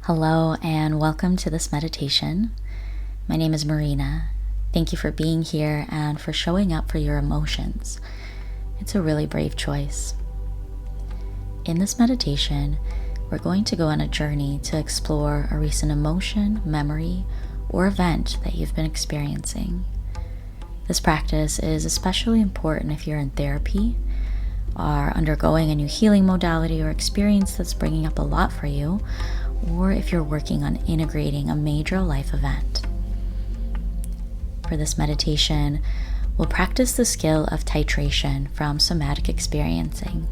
Hello and welcome to this meditation. My name is Marina. Thank you for being here and for showing up for your emotions. It's a really brave choice. In this meditation, we're going to go on a journey to explore a recent emotion, memory, or event that you've been experiencing. This practice is especially important if you're in therapy, are undergoing a new healing modality or experience that's bringing up a lot for you, or if you're working on integrating a major life event. For this meditation, we'll practice the skill of titration from somatic experiencing.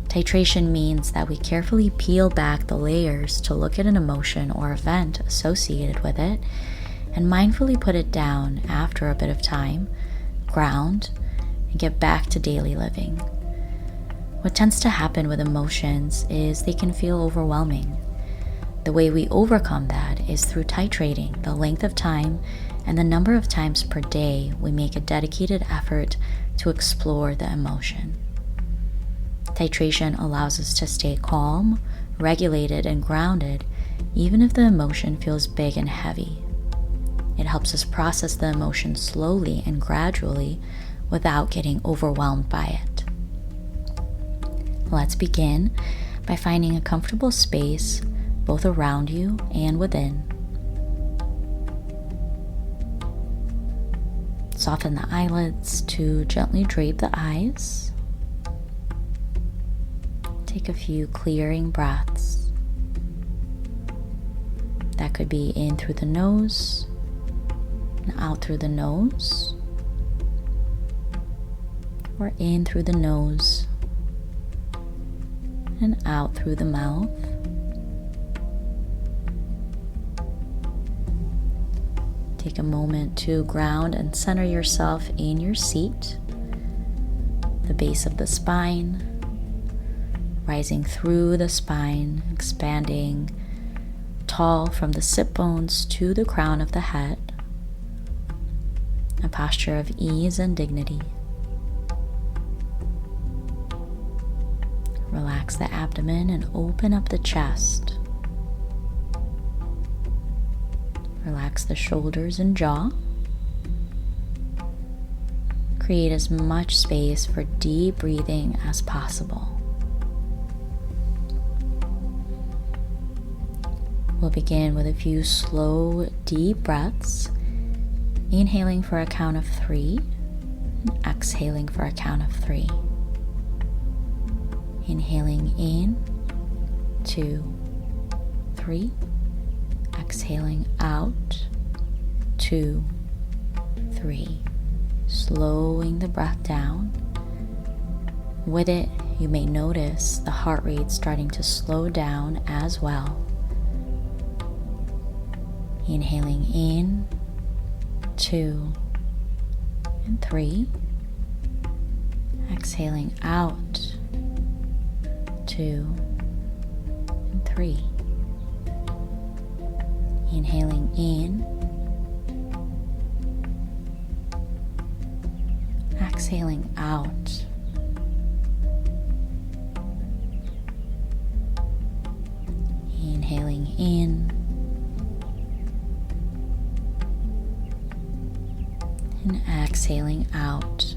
Titration means that we carefully peel back the layers to look at an emotion or event associated with it and mindfully put it down after a bit of time, ground, and get back to daily living. What tends to happen with emotions is they can feel overwhelming. The way we overcome that is through titrating the length of time and the number of times per day we make a dedicated effort to explore the emotion. Titration allows us to stay calm, regulated, and grounded, even if the emotion feels big and heavy. It helps us process the emotion slowly and gradually without getting overwhelmed by it. Let's begin by finding a comfortable space both around you and within. Soften the eyelids to gently drape the eyes. Take a few clearing breaths. That could be in through the nose and out through the nose, or in through the nose and out through the mouth. Take a moment to ground and center yourself in your seat, the base of the spine, rising through the spine, expanding tall from the sit bones to the crown of the head, a posture of ease and dignity. Relax the abdomen and open up the chest. Relax the shoulders and jaw. Create as much space for deep breathing as possible. We'll begin with a few slow, deep breaths, inhaling for a count of 3 and exhaling for a count of 3. Inhaling in, 2, 3. Exhaling out, 2, 3. Slowing the breath down. With it, you may notice the heart rate starting to slow down as well. Inhaling in, 2 and 3. Exhaling out, 2 and 3. Inhaling in, exhaling out. Inhaling in and exhaling out.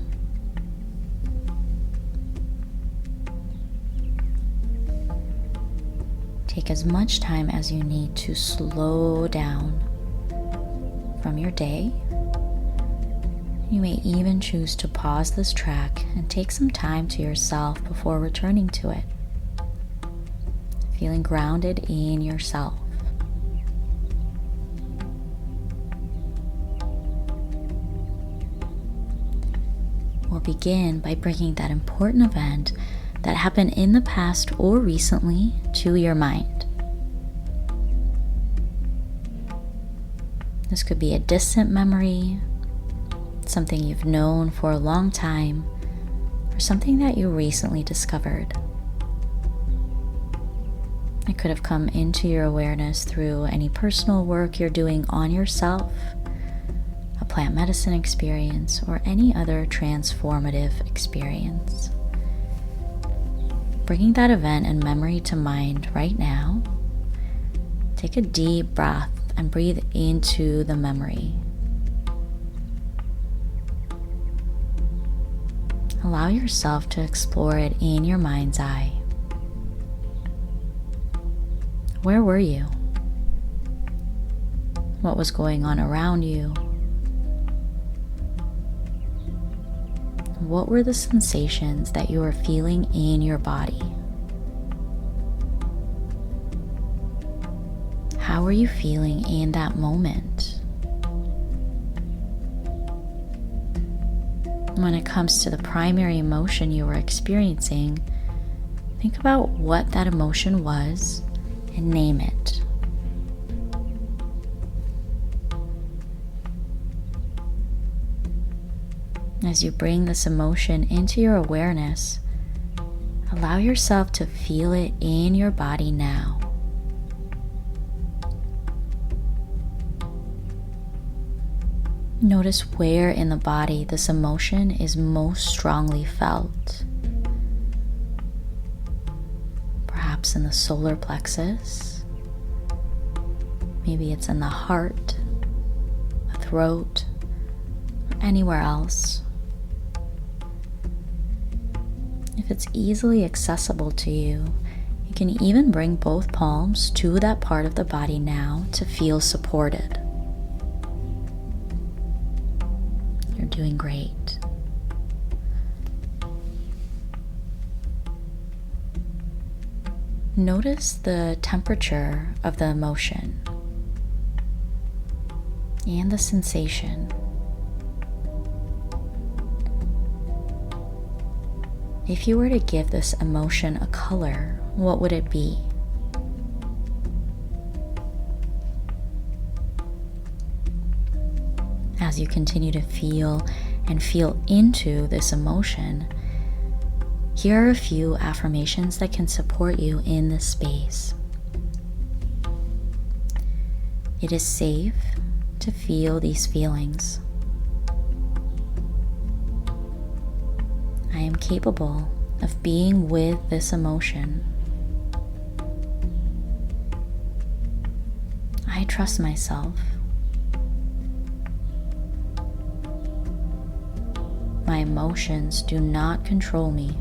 Take as much time as you need to slow down from your day. You may even choose to pause this track and take some time to yourself before returning to it, feeling grounded in yourself. We'll begin by bringing that important event that happened in the past or recently to your mind. This could be a distant memory, something you've known for a long time, or something that you recently discovered. It could have come into your awareness through any personal work you're doing on yourself, a plant medicine experience, or any other transformative experience. Bringing that event and memory to mind right now, Take a deep breath and breathe into the memory. Allow yourself to explore it in your mind's eye. Where were you? What was going on around you? What were the sensations that you were feeling in your body? How were you feeling in that moment? When it comes to the primary emotion you were experiencing, think about what that emotion was and name it. As you bring this emotion into your awareness, allow yourself to feel it in your body now. Notice where in the body this emotion is most strongly felt. Perhaps in the solar plexus. Maybe it's in the heart, the throat, or anywhere else. If it's easily accessible to you, you can even bring both palms to that part of the body now to feel supported. You're doing great. Notice the temperature of the emotion and the sensation. If you were to give this emotion a color, what would it be? As you continue to feel and feel into this emotion, here are a few affirmations that can support you in this space. It is safe to feel these feelings. I am capable of being with this emotion. I trust myself. My emotions do not control me.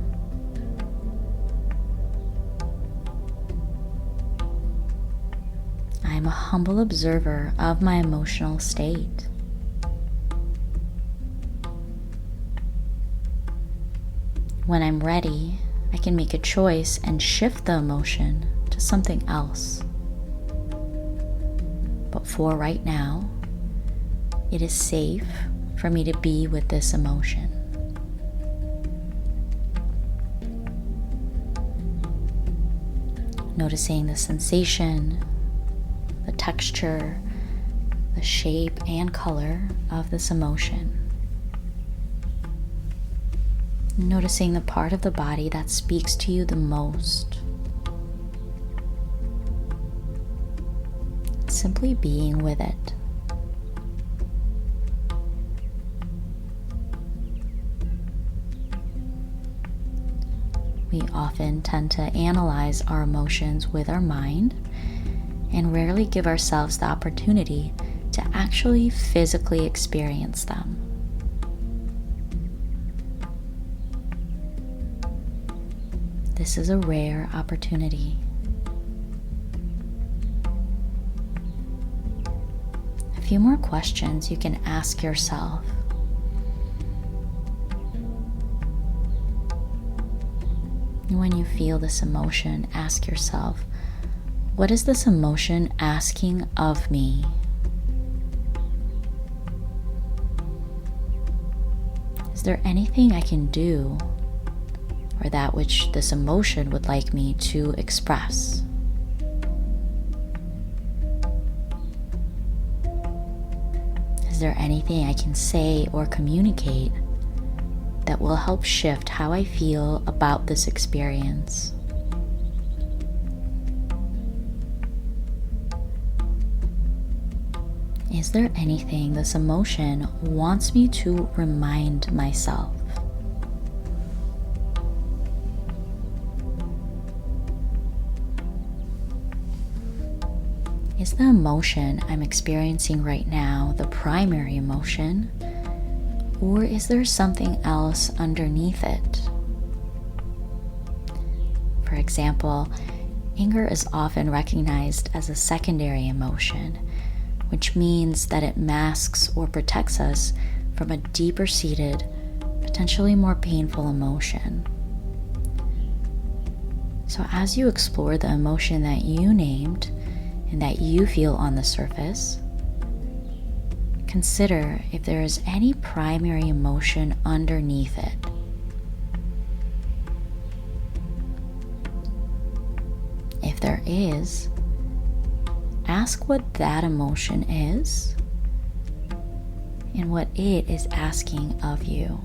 I am a humble observer of my emotional state. When I'm ready, I can make a choice and shift the emotion to something else. But for right now, it is safe for me to be with this emotion. Noticing the sensation, the texture, the shape and color of this emotion. Noticing the part of the body that speaks to you the most. Simply being with it. We often tend to analyze our emotions with our mind and rarely give ourselves the opportunity to actually physically experience them. This is a rare opportunity. A few more questions you can ask yourself. When you feel this emotion, ask yourself, what is this emotion asking of me? Is there anything I can do, or that which this emotion would like me to express? Is there anything I can say or communicate that will help shift how I feel about this experience? Is there anything this emotion wants me to remind myself? Is the emotion I'm experiencing right now the primary emotion, or is there something else underneath it? For example, anger is often recognized as a secondary emotion, which means that it masks or protects us from a deeper seated, potentially more painful emotion. So as you explore the emotion that you named and that you feel on the surface, consider if there is any primary emotion underneath it. If there is, ask what that emotion is and what it is asking of you.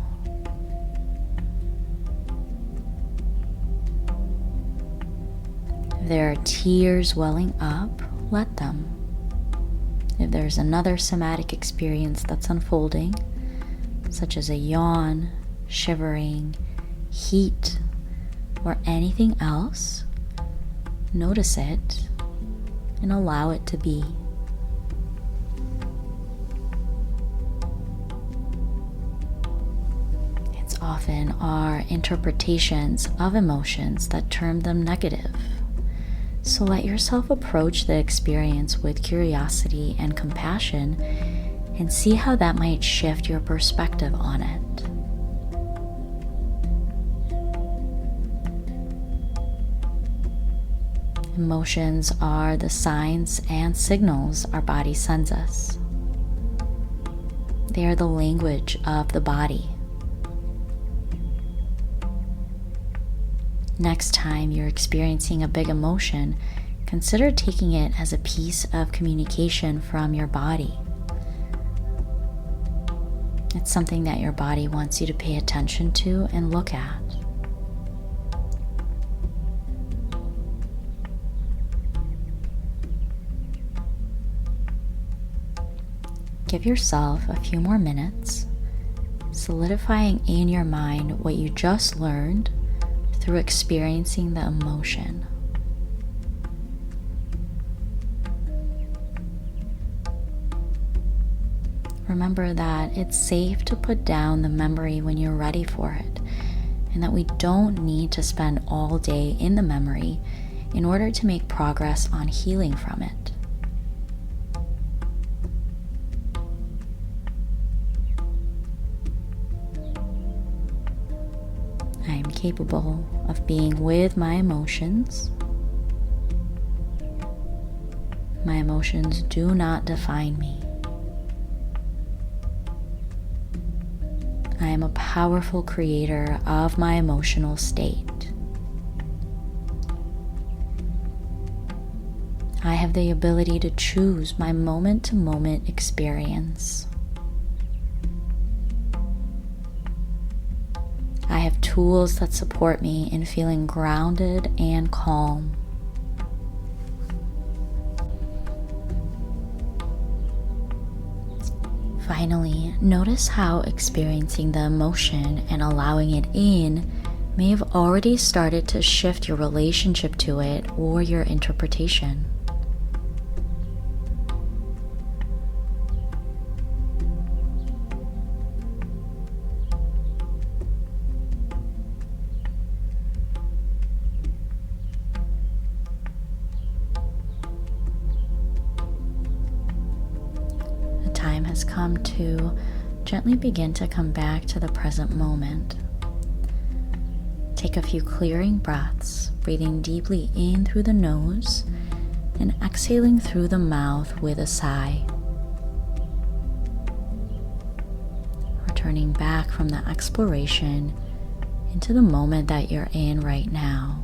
If there are tears welling up, let them. If there's another somatic experience that's unfolding, such as a yawn, shivering, heat, or anything else, notice it and allow it to be. It's often our interpretations of emotions that term them negative. So let yourself approach the experience with curiosity and compassion and see how that might shift your perspective on it. Emotions are the signs and signals our body sends us. They are the language of the body. Next time you're experiencing a big emotion, consider taking it as a piece of communication from your body. It's something that your body wants you to pay attention to and look at. Give yourself a few more minutes, solidifying in your mind what you just learned through experiencing the emotion. Remember that it's safe to put down the memory when you're ready for it, and that we don't need to spend all day in the memory in order to make progress on healing from it. I am capable of being with my emotions. My emotions do not define me. I am a powerful creator of my emotional state. I have the ability to choose my moment-to-moment experience. I have tools that support me in feeling grounded and calm. Finally, notice how experiencing the emotion and allowing it in may have already started to shift your relationship to it or your interpretation. Time has come to gently begin to come back to the present moment. Take a few clearing breaths, breathing deeply in through the nose and exhaling through the mouth with a sigh. Returning back from the exploration into the moment that you're in right now.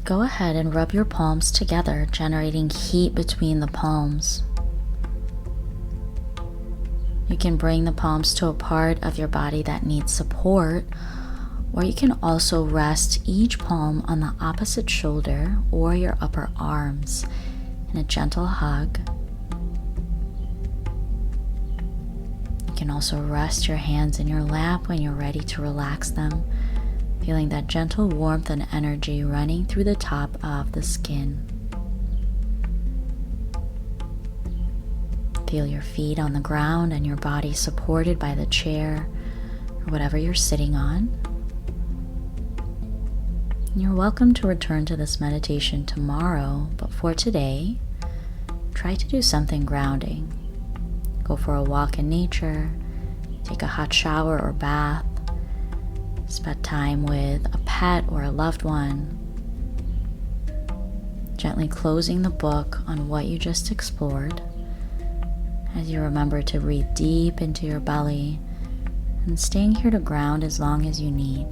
Go ahead and rub your palms together, generating heat between the palms. You can bring the palms to a part of your body that needs support, or you can also rest each palm on the opposite shoulder or your upper arms in a gentle hug. You can also rest your hands in your lap when you're ready to relax them feeling that gentle warmth and energy running through the top of the skin. Feel your feet on the ground and your body supported by the chair or whatever you're sitting on. You're welcome to return to this meditation tomorrow, but for today, try to do something grounding. Go for a walk in nature, take a hot shower or bath, spend time with a pet or a loved one, gently closing the book on what you just explored as you remember to breathe deep into your belly and staying here to ground as long as you need.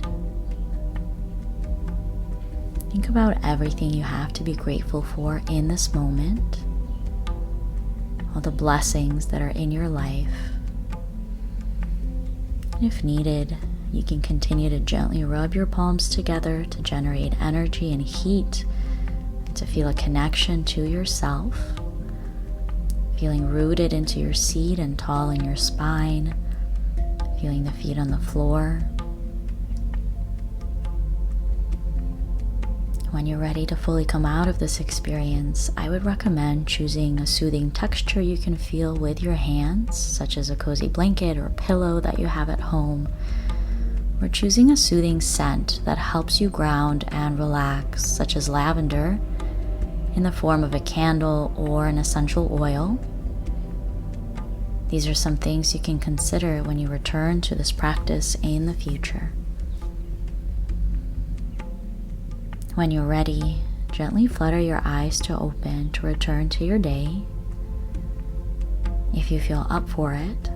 Think about everything you have to be grateful for in this moment, all the blessings that are in your life. If needed, you can continue to gently rub your palms together to generate energy and heat, and to feel a connection to yourself, feeling rooted into your seat and tall in your spine, feeling the feet on the floor. When you're ready to fully come out of this experience, I would recommend choosing a soothing texture you can feel with your hands, such as a cozy blanket or pillow that you have at home, or choosing a soothing scent that helps you ground and relax, such as lavender in the form of a candle or an essential oil. These are some things you can consider when you return to this practice in the future. When you're ready, gently flutter your eyes to open to return to your day. If you feel up for it,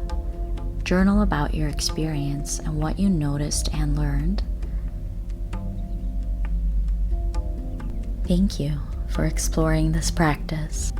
journal about your experience and what you noticed and learned. Thank you for exploring this practice.